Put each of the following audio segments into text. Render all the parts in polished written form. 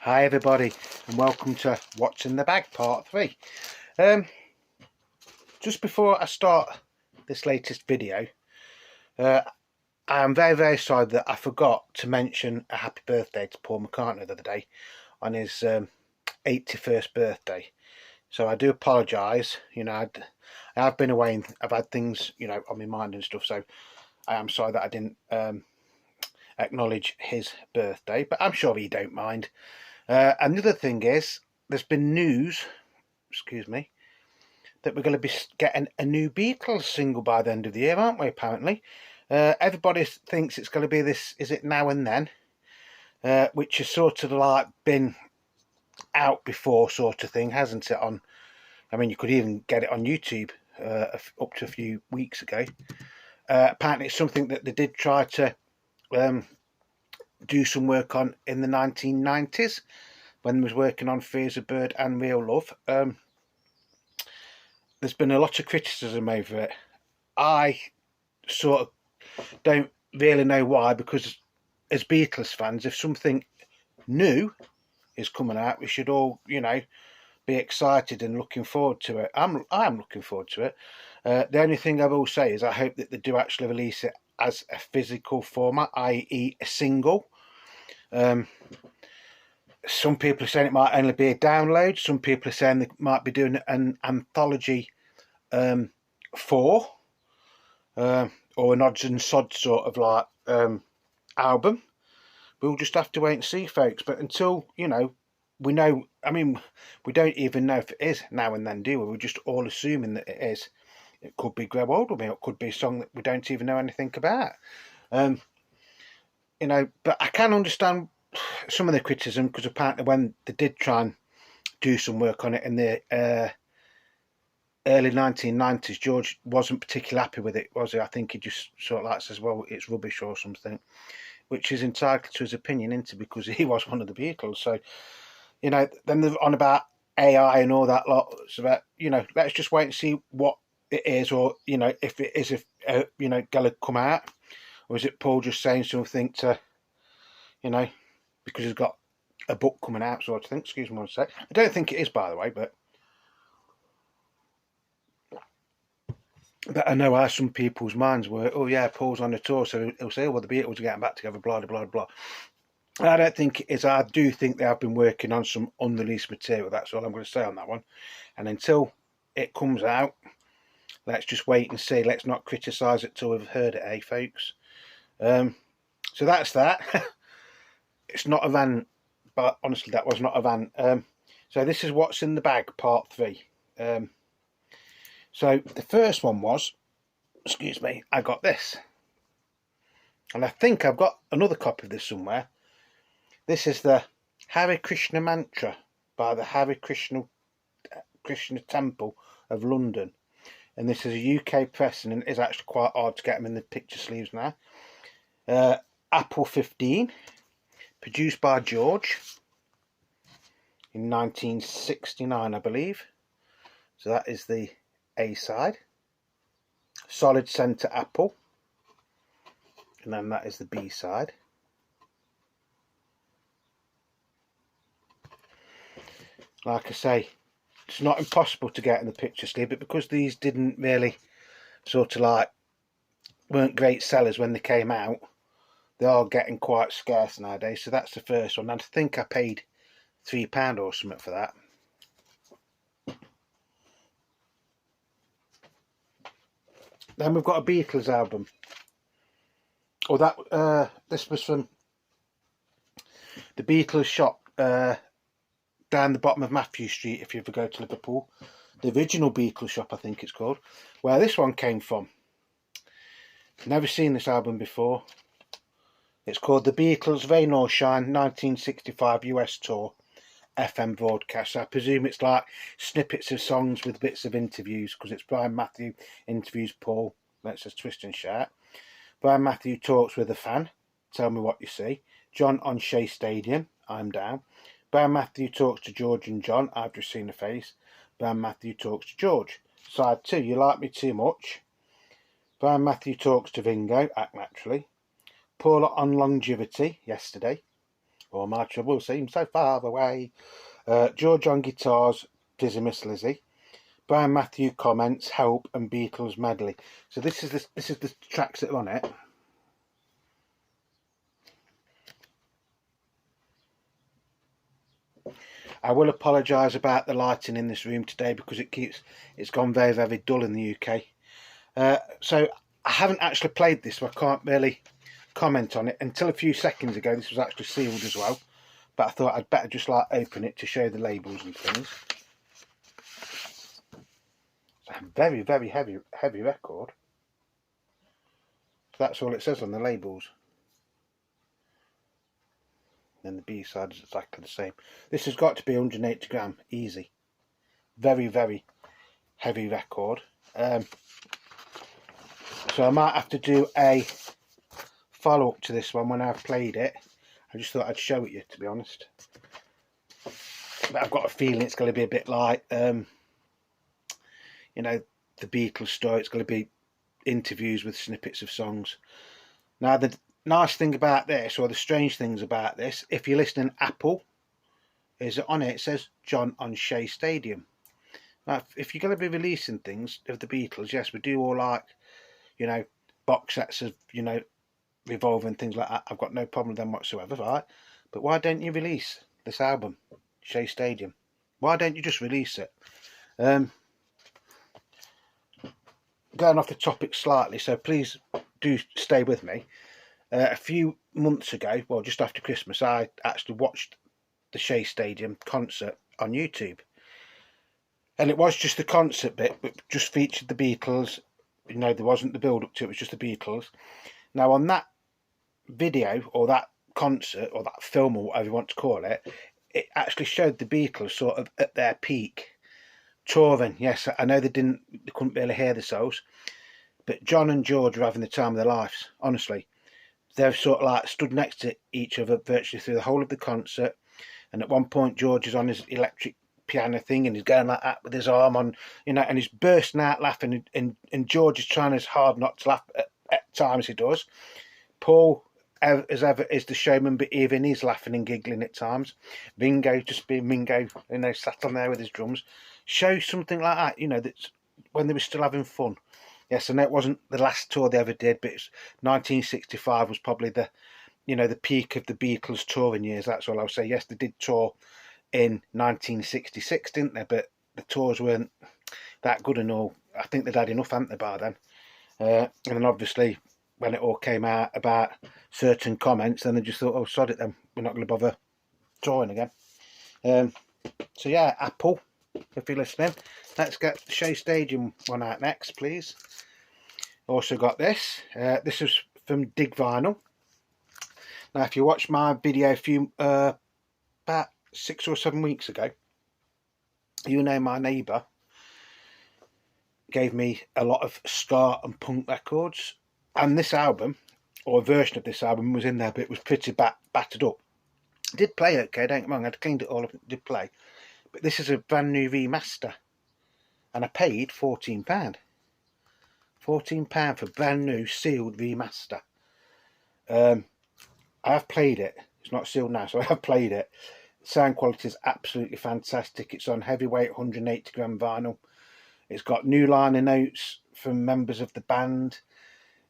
Hi everybody, and welcome to What's in the Bag Part 3. Just before I start this latest video, I am very sorry that I forgot to mention a happy birthday to Paul McCartney the other day on his 81st birthday. So I do apologise. I have been away and I've had things on my mind and stuff, so I am sorry that I didn't acknowledge his birthday, but I'm sure he don't mind. Another thing is, there's been news, that we're going to be getting a new Beatles single by the end of the year, aren't we, apparently? Everybody thinks it's going to be this, is it Now and Then, which has sort of like been out before sort of thing, hasn't it? You could even get it on YouTube up to a few weeks ago. Apparently it's something that they did try to do some work on in the 1990s when they was working on Fears of Bird and Real Love. There's been a lot of criticism over it. I sort of don't really know why, because as Beatles fans, if something new is coming out, we should all, be excited and looking forward to it. I'm looking forward to it. The only thing I will say is I hope that they do actually release it as a physical format, i.e. a single. Some people are saying it might only be a download. Some people are saying they might be doing an anthology 4 or an odds and sods sort of like album. We'll just have to wait and see, folks. But until we know, we don't even know if it is Now and Then, do we? We're just all assuming that it is. It could be Grow Old With Me. It could be a song that we don't even know anything about. But I can understand some of the criticism, because apparently when they did try and do some work on it in the early 1990s, George wasn't particularly happy with it, was he? I think he just sort of like says, well, it's rubbish or something, which is entitled to his opinion, into, because he was one of the Beatles. So, then they're on about AI and all that lot. So let's just wait and see what it is, or if it is, gonna come out, or is it Paul just saying something to, because he's got a book coming out, sort of thing. Excuse me one sec. I don't think it is, by the way, but I know how some people's minds were. Oh yeah, Paul's on the tour, so he'll say, well, the Beatles are getting back together, blah blah blah. I don't think it is. I do think they have been working on some unreleased material. That's all I'm going to say on that one. And until it comes out, let's just wait and see. Let's not criticise it till we've heard it, folks? So that's that. It's not a van, but honestly, that was not a van. So this is What's in the Bag, Part 3. So the first one was, I got this. And I think I've got another copy of this somewhere. This is the Hare Krishna mantra by the Hare Krishna Temple of London. And this is a UK press, and it is actually quite hard to get them in the picture sleeves now. Apple 15, produced by George in 1969, I believe. So that is the A side. Solid centre apple. And then that is the B side. Like I say, it's not impossible to get in the picture sleeve, but because these didn't really weren't great sellers when they came out, they are getting quite scarce nowadays. So that's the first one. And I think I paid £3 or something for that. Then we've got a Beatles album. This was from the Beatles shop down the bottom of Matthew Street, if you ever go to Liverpool. The original Beatles shop, I think it's called, where this one came from. Never seen this album before. It's called The Beatles Rain or Shine 1965 US Tour FM broadcast. So I presume it's like snippets of songs with bits of interviews, because it's Brian Matthew interviews Paul, let's just twist and shout. Brian Matthew talks with a fan, tell me what you see. John on Shea Stadium, I'm down. Brian Matthew talks to George and John, I've just seen a face. Brian Matthew talks to George. Side 2, You Like Me Too Much. Brian Matthew talks to Ringo, Act Naturally. Paul on Longevity, Yesterday. All my troubles seem so far away. George on guitars, Dizzy Miss Lizzie. Brian Matthew comments, Help, and Beatles medley. So this is the tracks that are on it. I will apologise about the lighting in this room today because it's gone very, very dull in the UK. So I haven't actually played this, so I can't really comment on it. Until a few seconds ago, this was actually sealed as well. But I thought I'd better just like open it to show the labels and things. It's a very, very heavy record. So that's all it says on the labels. Then the B side is exactly the same. This has got to be 180 gram, easy. Very, very heavy record. So I might have to do a follow-up to this one when I've played it. I just thought I'd show it you, to be honest. But I've got a feeling it's going to be a bit like, you know, the Beatles story. It's going to be interviews with snippets of songs. Now, the nice thing about this, or the strange things about this, if you're listening Apple, is that on it says John on Shea Stadium. Now, if you're going to be releasing things of the Beatles, yes, we do all like, you know, box sets of, you know, Revolver and things like that. I've got no problem with them whatsoever, right? But why don't you release this album, Shea Stadium? Why don't you just release it? Going off the topic slightly, so please do stay with me. A few months ago, well, just after Christmas, I actually watched the Shea Stadium concert on YouTube. And it was just the concert bit, but just featured the Beatles. You know, there wasn't the build-up to it, it was just the Beatles. Now, on that video, or that concert, or that film, or whatever you want to call it, it actually showed the Beatles sort of at their peak, touring. Yes, I know they couldn't really hear themselves, but John and George were having the time of their lives, honestly. They've sort of like stood next to each other virtually through the whole of the concert, and at one point George is on his electric piano thing and he's going like that with his arm on, you know, and he's bursting out laughing, and George is trying as hard not to laugh at times he does. Paul, as ever, is the showman, but even he's laughing and giggling at times. Ringo, just being Ringo, you know, sat on there with his drums. Show something like that, you know, that's when they were still having fun. Yes, I know it wasn't the last tour they ever did, but 1965 was probably the, you know, the peak of the Beatles touring years. That's all I'll say. Yes, they did tour in 1966, didn't they? But the tours weren't that good and all. I think they'd had enough, hadn't they, by then? And then obviously, when it all came out about certain comments, then they just thought, oh, sod it then, we're not going to bother touring again. So yeah, Apple, if you're listening, let's get the Shea Stadium one out next, please. Also got this. This is from Dig Vinyl. Now, if you watched my video about 6 or 7 weeks ago, you know my neighbour gave me a lot of ska and punk records, and this album, or a version of this album, was in there, but it was pretty battered up. It did play okay, don't get me wrong, I'd cleaned it all up and it did play, but this is a brand new remaster, and I paid £14. £14 for brand new sealed remaster. I have played it. It's not sealed now, so I have played it. Sound quality is absolutely fantastic. It's on heavyweight 180 gram vinyl. It's got new liner notes from members of the band.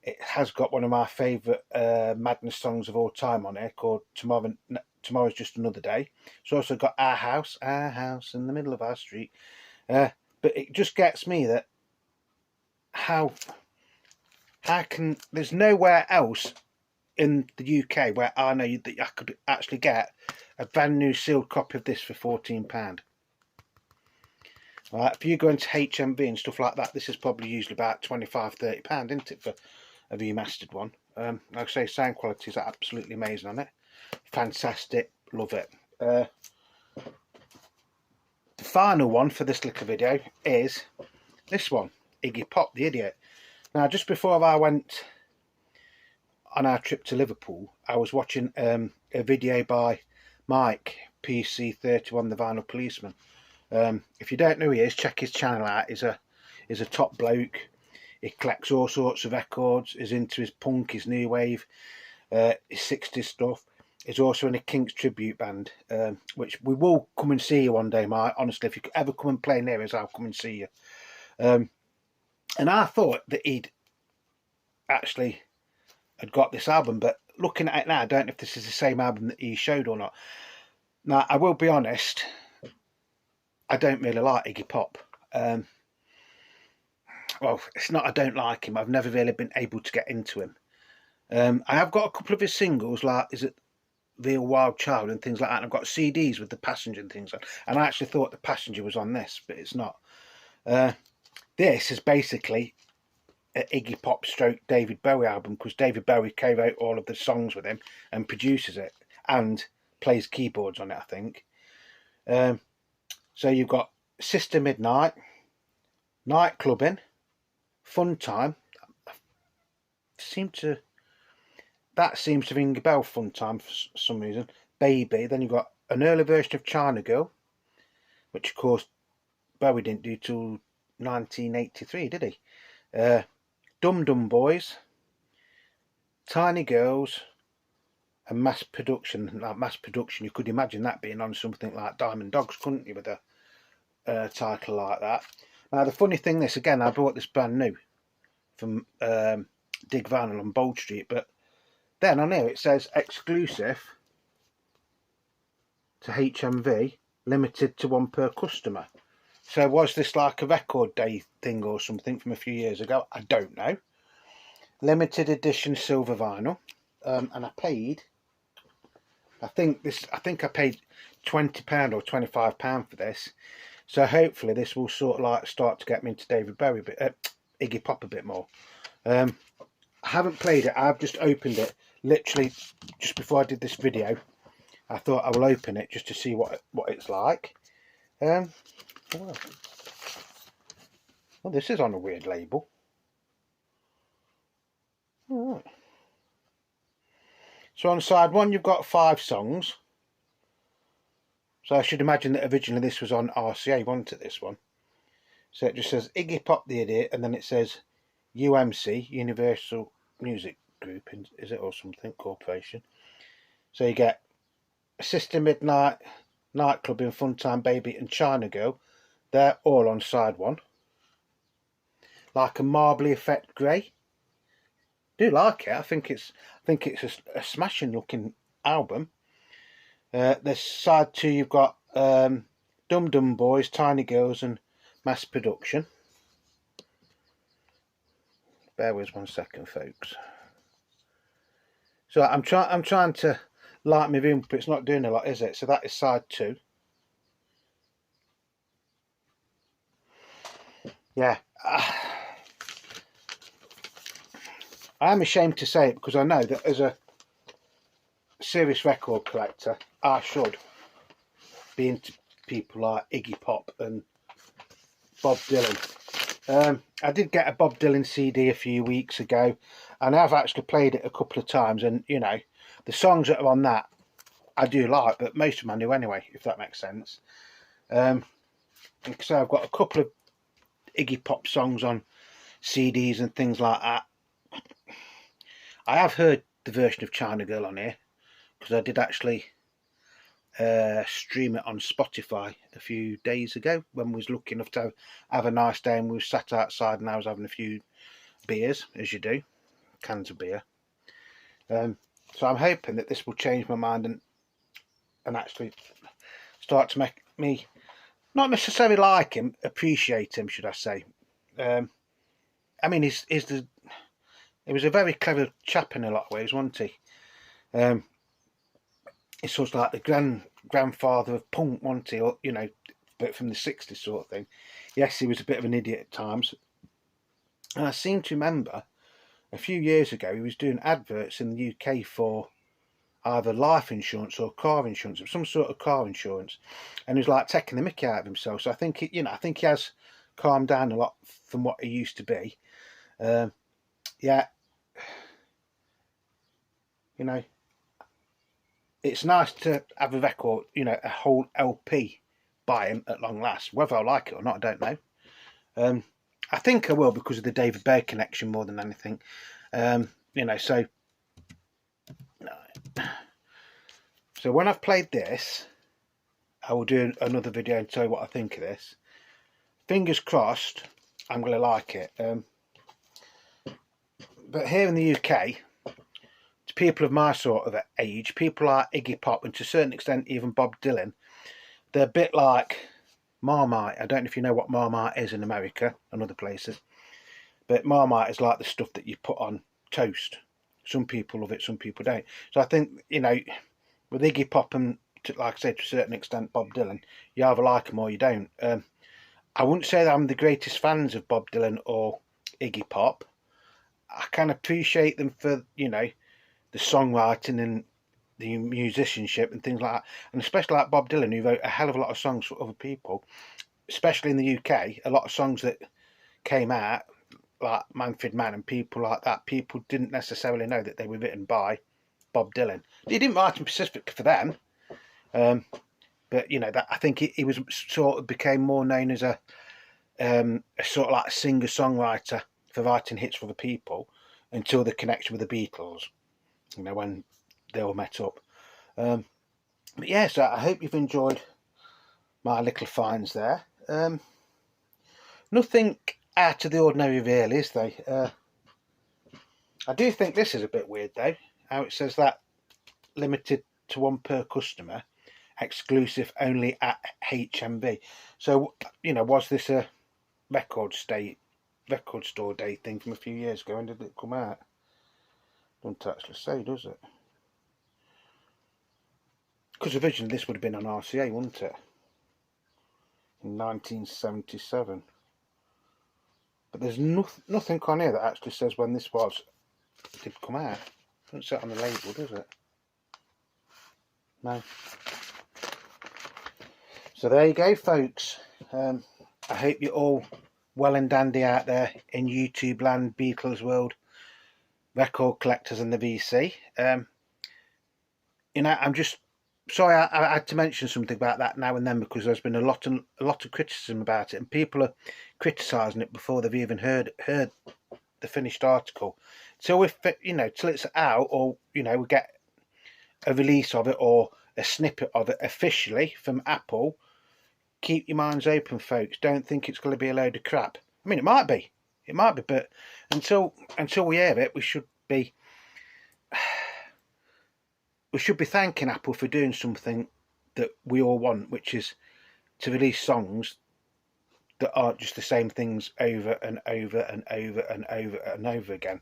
It has got one of my favourite Madness songs of all time on it, called Tomorrow's Just Another Day. It's also got Our House in the middle of our street. But it just gets me that there's nowhere else in the UK where I know that I could actually get a brand new sealed copy of this for £14. Right, if you go into HMV and stuff like that, this is probably usually about £25–30, isn't it, for a remastered one. Like I say, sound quality is absolutely amazing on it. Fantastic, love it. The final one for this little video is this one, Iggy Pop, the Idiot. Now, just before I went on our trip to Liverpool, I was watching a video by Mike, PC31, the Vinyl Policeman. If you don't know who he is, check his channel out. He's a top bloke. He collects all sorts of records. He's into his punk, his new wave, his 60s stuff. is also in a Kinks tribute band, which we will come and see you one day, Mike. Honestly, if you could ever come and play near us, I'll come and see you. And I thought that he'd actually had got this album, but looking at it now, I don't know if this is the same album that he showed or not. Now, I will be honest, I don't really like Iggy Pop. Well, it's not I don't like him, I've never really been able to get into him. I have got a couple of his singles, like, is it Real Wild Child and things like that, and I've got CDs with The Passenger and things like that, and I actually thought The Passenger was on this, but it's not. This is basically an Iggy Pop stroke David Bowie album, because David Bowie co-wrote all of the songs with him and produces it and plays keyboards on it, I think. So you've got Sister Midnight, Night Clubbing, Fun Time. That seems to ring a bell, Fun Time, for some reason. Baby. Then you've got an early version of China Girl, which of course Bowie didn't do till 1983, did he? Dum Dum Boys, Tiny Girls, and Mass Production. Like Mass Production, you could imagine that being on something like Diamond Dogs, couldn't you, with a title like that? Now, the funny thing, this again, I bought this brand new from Dig Vinyl on Bold Street, but then on here it says exclusive to HMV, limited to one per customer. So was this like a record day thing or something from a few years ago? I don't know. Limited edition silver vinyl, and I paid. I think I paid £20 or £25 for this. So hopefully this will sort of like start to get me into David Bowie, Iggy Pop a bit more. I haven't played it. I've just opened it literally just before I did this video. I thought I will open it just to see what it's like. Well, this is on a weird label. All right. So on side one, you've got 5 songs. So I should imagine that originally this was on RCA, wasn't it, this one? So it just says Iggy Pop the Idiot, and then it says UMC, Universal Music Group, is it, or something, Corporation. So you get Sister Midnight, Night Clubbing, Fun Time Baby, and China Girl. They're all on side one. Like a Marbly Effect Grey. Do like it. I think it's a smashing looking album. There's side 2, you've got Dum Dum Boys, Tiny Girls, and Mass Production. Bear with 1 second, folks. So I'm trying to light my room, but it's not doing a lot, is it? So that is side 2. Yeah. I am ashamed to say it, because I know that as a serious record collector, I should be into people like Iggy Pop and Bob Dylan. I did get a Bob Dylan CD a few weeks ago, and I've actually played it a couple of times, and you know, the songs that are on that I do like, but most of them I knew anyway, if that makes sense. And so I've got a couple of Iggy Pop songs on CDs and things like that. I have heard the version of China Girl on here, because I did actually stream it on Spotify a few days ago when we was lucky enough to have a nice day, and we sat outside and I was having a few beers, as you do, cans of beer. So I'm hoping that this will change my mind and actually start to make me not necessarily like him, appreciate him, should I say. I mean, he was a very clever chap in a lot of ways, wasn't he? He's sort of like the grandfather of punk, wasn't he? Or, you know, but from the 60s sort of thing. Yes, he was a bit of an idiot at times. And I seem to remember a few years ago he was doing adverts in the UK for either life insurance or car insurance, or some sort of car insurance, and he was like taking the mickey out of himself. So I think I think he has calmed down a lot from what he used to be. Yeah, you know, it's nice to have a record, you know, a whole LP by him at long last. Whether I like it or not, I don't know. I think I will, because of the David Bowie connection more than anything. You know, so So when I've played this, I will do another video and tell you what I think of this. Fingers crossed, I'm going to like it. But here in the UK, to people of my sort of age, people like Iggy Pop and to a certain extent even Bob Dylan, they're a bit like Marmite. I don't know if you know what Marmite is in America and other places, but Marmite is like the stuff that you put on toast. Some people love it, some people don't. So I think, you know, with Iggy Pop and, like I said, to a certain extent Bob Dylan, you either like them or you don't. I wouldn't say that I'm the greatest fans of Bob Dylan or Iggy Pop. I can appreciate them for, you know, the songwriting and the musicianship and things like that. And especially like Bob Dylan, who wrote a hell of a lot of songs for other people, especially in the UK. A lot of songs that came out, like Manfred Mann and people like that, people didn't necessarily know that they were written by Bob Dylan. He didn't write them specifically for them. But you know, that I think he was sort of became more known as a sort of like a singer-songwriter for writing hits for the people until the connection with the Beatles, you know, when they all met up. But yeah, so I hope you've enjoyed my little finds there. Nothing out of the ordinary really, is they? I do think this is a bit weird though, how it says that limited to one per customer, exclusive only at HMV. So, you know, was this a record store day thing from a few years ago? When did it come out? Don't actually say, does it? Because originally this would have been on RCA, wouldn't it? In 1977. But there's nothing on here that actually says when this did come out. It doesn't say it on the label, does it? No. So there you go, folks. I hope you're all well and dandy out there in YouTube land, Beatles world, record collectors and the VC. You know, I'm just sorry I had to mention something about that now and then, because there's been a lot of criticism about it, and people are criticising it before they've even heard the finished article. So if you know, till it's out, or you know, we get a release of it or a snippet of it officially from Apple, keep your minds open, folks. Don't think it's going to be a load of crap. I mean, it might be, but until we hear it, we should be thanking Apple for doing something that we all want, which is to release songs that aren't just the same things over and over and over and over and over again.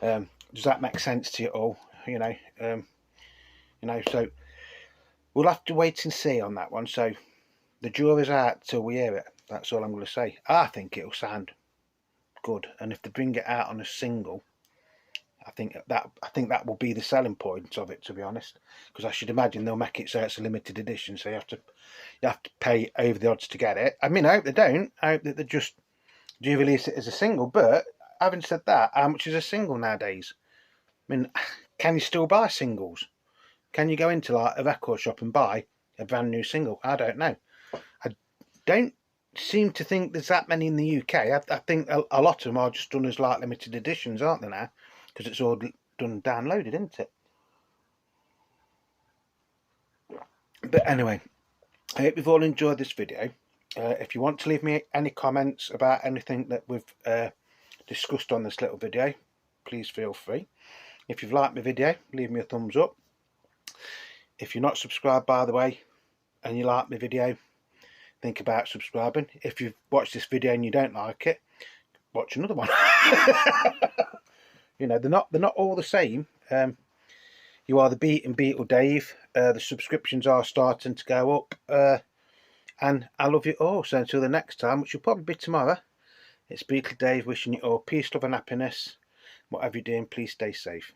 Does that make sense to you all? You know, so we'll have to wait and see on that one. So the jury's out till we hear it. That's all I'm going to say. I think it'll sound good, and if they bring it out on a single, I think that will be the selling point of it, to be honest, because I should imagine they'll make it so it's a limited edition, so you have to pay over the odds to get it. I mean, I hope they don't. I hope that they just do release it as a single. But having said that, how much is a single nowadays? I mean, can you still buy singles? Can you go into like a record shop and buy a brand new single? I don't know. I don't seem to think there's that many in the UK. I think a lot of them are just done as like limited editions, aren't they now? Because it's all done downloaded, isn't it? But anyway, I hope you've all enjoyed this video. If you want to leave me any comments about anything that we've discussed on this little video, please feel free. If you've liked my video, leave me a thumbs up. If you're not subscribed, by the way, and you like my video, think about subscribing. If you've watched this video and you don't like it, watch another one. You know, they're not all the same. You are the Beat and Beatle Dave. The subscriptions are starting to go up, and I love you all. So until the next time, which will probably be tomorrow, it's Beatle Dave wishing you all peace, love and happiness. Whatever you're doing, please stay safe.